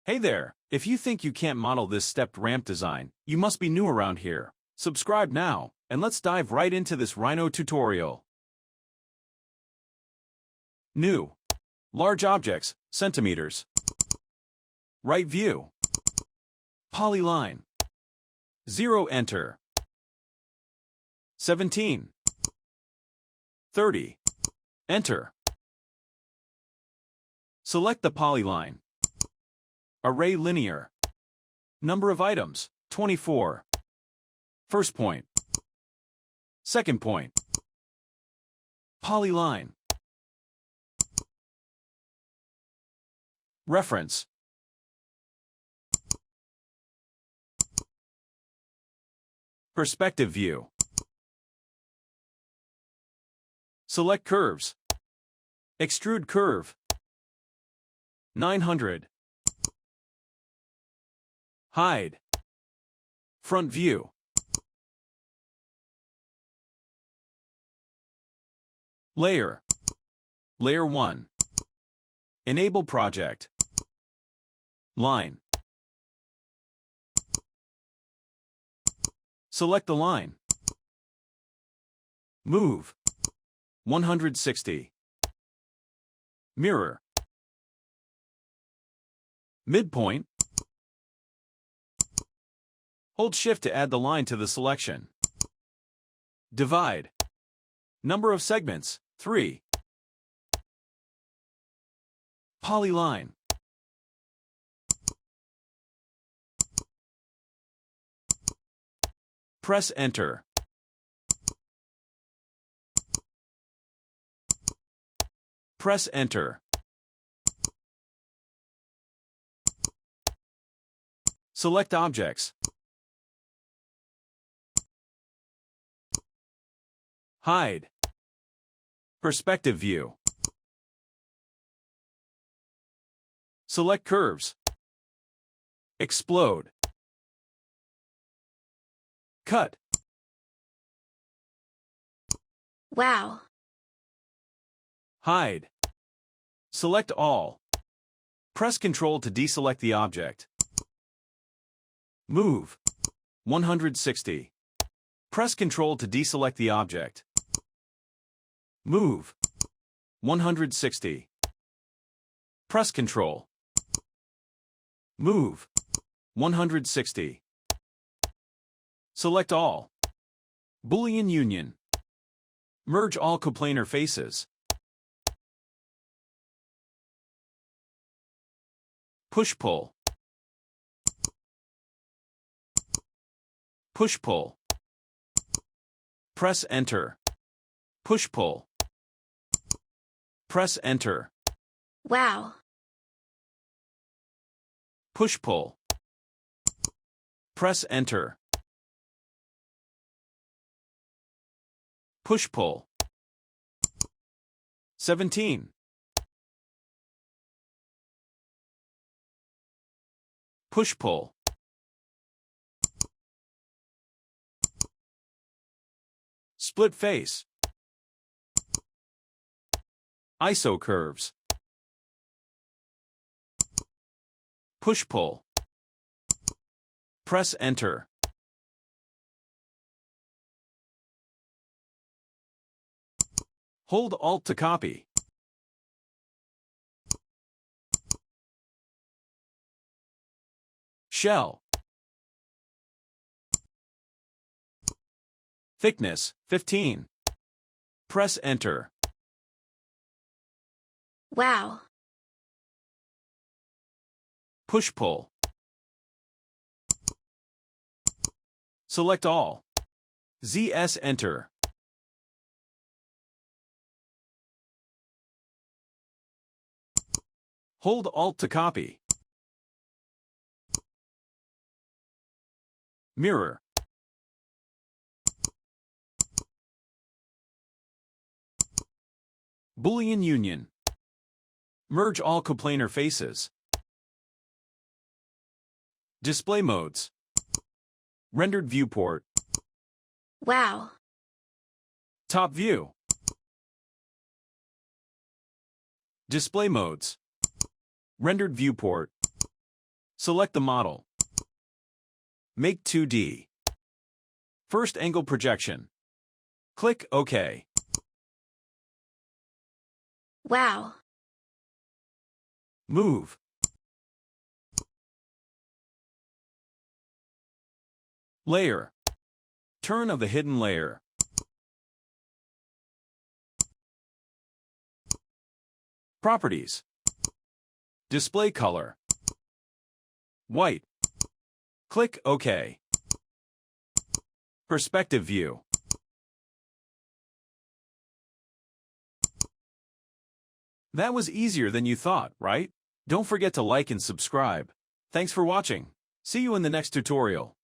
Hey there, if you think you can't model this stepped ramp design, you must be new around here. Subscribe now, and let's dive right into this Rhino tutorial. New. Large objects, centimeters. Right view. Polyline. 0 enter. 17. 30. Enter. Select the polyline. Array linear. Number of items, 24. First point. Second point. Polyline. Reference. Perspective view. Select curves. Extrude curve. 900. Hide. Front view. Layer. Layer 1. Enable project. Line. Select the line. Move. 160. Mirror. Midpoint. Hold Shift to add the line to the selection. Divide. Number of segments, 3. Polyline. Press Enter. Press Enter. Select objects. Hide. Perspective view. Select curves. Explode. Cut. Wow. Hide. Select all. Press Ctrl to deselect the object. Move. 160. Press Ctrl to deselect the object. Move. 160. Press Ctrl. Move. 160. Select all. Boolean union. Merge all coplanar faces. Push-pull. Push-pull. Press Enter. Push-pull. Press Enter. Wow. Push-pull. Press Enter. Push-pull. 17. Push-pull. Split face. ISO curves. Push-pull. Press Enter. Hold Alt to copy. Shell. Thickness, 15. Press Enter. Wow. Push-pull. Select all. ZS Enter. Hold Alt to copy. Mirror. Boolean union. Merge all coplanar faces. Display modes. Rendered viewport. Wow. Top view. Display modes. Rendered viewport. Select the model. Make 2D. First angle projection. Click OK. Wow. Move. Layer. Turn of the hidden layer. Properties. Display color. White. Click OK. Perspective view. That was easier than you thought, right? Don't forget to like and subscribe. Thanks for watching. See you in the next tutorial.